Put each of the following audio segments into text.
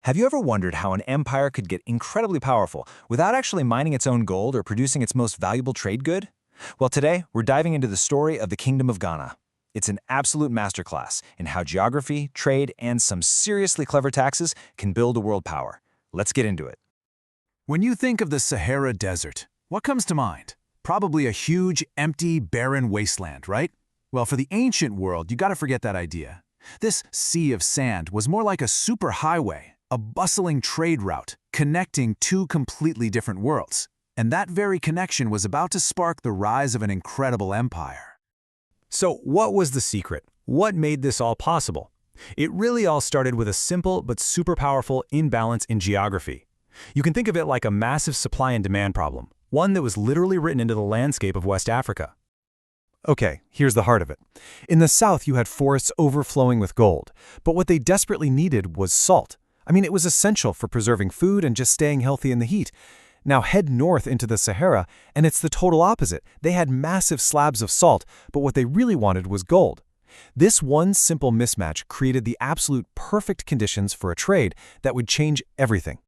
Have you ever wondered how an empire could get incredibly powerful without actually mining its own gold or producing its most valuable trade good? Well, today, we're diving into the story of the Kingdom of Ghana. It's an absolute masterclass in how geography, trade, and some seriously clever taxes can build a world power. Let's get into it. When you think of the Sahara Desert, what comes to mind? Probably a huge, empty, barren wasteland, right? Well, for the ancient world, you gotta forget that idea. This sea of sand was more like a superhighway, a bustling trade route connecting two completely different worlds. And that very connection was about to spark the rise of an incredible empire. So what was the secret? What made this all possible? It really all started with a simple but super powerful imbalance in geography. You can think of it like a massive supply and demand problem, one that was literally written into the landscape of West Africa. Okay, here's the heart of it. In the south, you had forests overflowing with gold, but what they desperately needed was salt. I mean, it was essential for preserving food and just staying healthy in the heat. Now head north into the Sahara, and it's the total opposite. They had massive slabs of salt, but what they really wanted was gold. This one simple mismatch created the absolute perfect conditions for a trade that would change everything.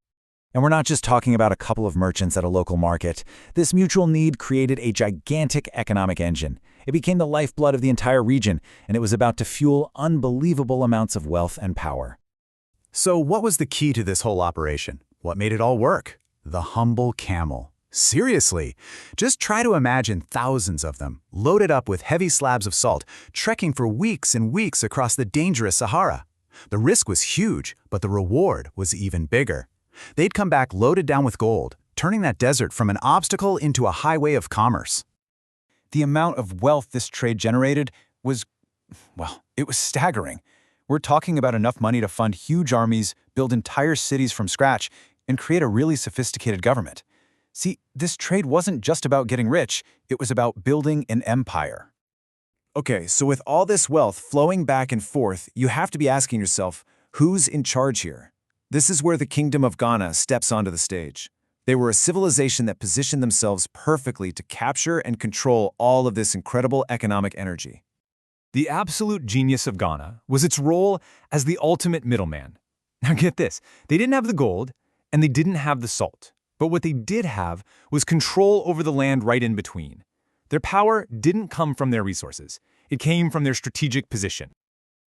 And we're not just talking about a couple of merchants at a local market. This mutual need created a gigantic economic engine. It became the lifeblood of the entire region, and it was about to fuel unbelievable amounts of wealth and power. So what was the key to this whole operation? What made it all work? The humble camel. Seriously, just try to imagine thousands of them, loaded up with heavy slabs of salt, trekking for weeks and weeks across the dangerous Sahara. The risk was huge, but the reward was even bigger. They'd come back loaded down with gold, turning that desert from an obstacle into a highway of commerce. The amount of wealth this trade generated was, well, it was staggering. We're talking about enough money to fund huge armies, build entire cities from scratch, and create a really sophisticated government. See, this trade wasn't just about getting rich, it was about building an empire. Okay, so with all this wealth flowing back and forth, you have to be asking yourself, who's in charge here? This is where the Kingdom of Ghana steps onto the stage. They were a civilization that positioned themselves perfectly to capture and control all of this incredible economic energy. The absolute genius of Ghana was its role as the ultimate middleman. Now get this, they didn't have the gold, and they didn't have the salt. But what they did have was control over the land right in between. Their power didn't come from their resources. It came from their strategic position.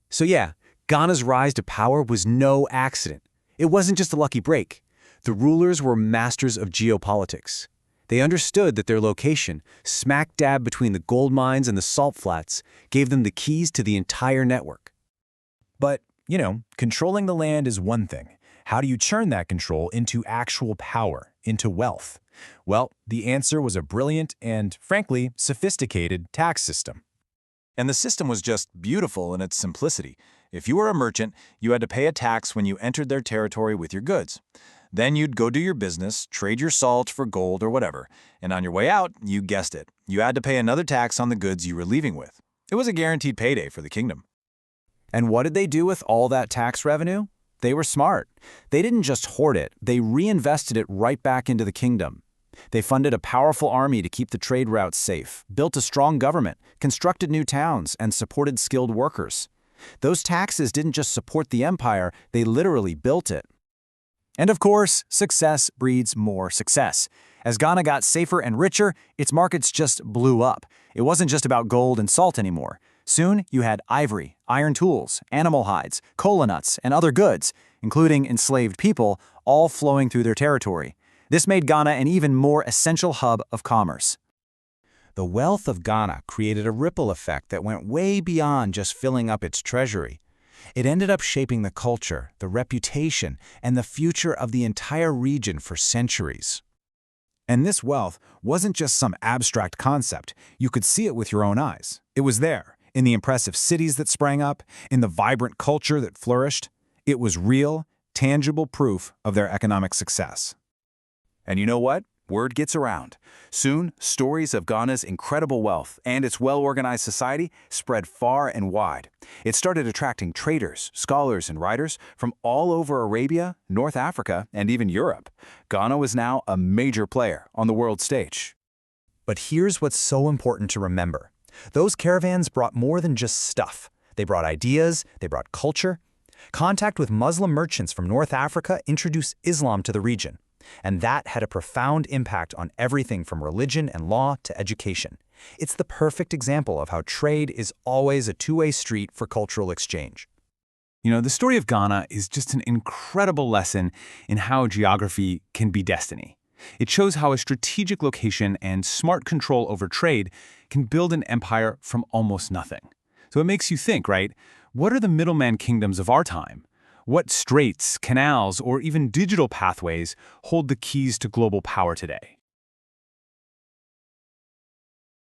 So yeah, Ghana's rise to power was no accident. It wasn't just a lucky break. The rulers were masters of geopolitics. They understood that their location, smack dab between the gold mines and the salt flats, gave them the keys to the entire network. But, controlling the land is one thing. How do you churn that control into actual power, into wealth? Well, the answer was a brilliant and, frankly, sophisticated tax system. And the system was just beautiful in its simplicity. If you were a merchant, you had to pay a tax when you entered their territory with your goods. Then you'd go do your business, trade your salt for gold or whatever, and on your way out, you guessed it, you had to pay another tax on the goods you were leaving with. It was a guaranteed payday for the kingdom. And what did they do with all that tax revenue? They were smart. They didn't just hoard it, they reinvested it right back into the kingdom. They funded a powerful army to keep the trade routes safe, built a strong government, constructed new towns, and supported skilled workers. Those taxes didn't just support the empire, they literally built it. And of course, success breeds more success. As Ghana got safer and richer, its markets just blew up. It wasn't just about gold and salt anymore. Soon, you had ivory, iron tools, animal hides, cola nuts, and other goods, including enslaved people, all flowing through their territory. This made Ghana an even more essential hub of commerce. The wealth of Ghana created a ripple effect that went way beyond just filling up its treasury. It ended up shaping the culture, the reputation, and the future of the entire region for centuries. And this wealth wasn't just some abstract concept. You could see it with your own eyes. It was there, in the impressive cities that sprang up, in the vibrant culture that flourished. It was real, tangible proof of their economic success. And you know what? Word gets around. Soon, stories of Ghana's incredible wealth and its well-organized society spread far and wide. It started attracting traders, scholars, and writers from all over Arabia, North Africa, and even Europe. Ghana was now a major player on the world stage. But here's what's so important to remember. Those caravans brought more than just stuff. They brought ideas, they brought culture. Contact with Muslim merchants from North Africa introduced Islam to the region, and that had a profound impact on everything from religion and law to education. It's the perfect example of how trade is always a two-way street for cultural exchange. You know, the story of Ghana is just an incredible lesson in how geography can be destiny. It shows how a strategic location and smart control over trade can build an empire from almost nothing. So it makes you think, right? What are the middleman kingdoms of our time? What straits, canals, or even digital pathways hold the keys to global power today?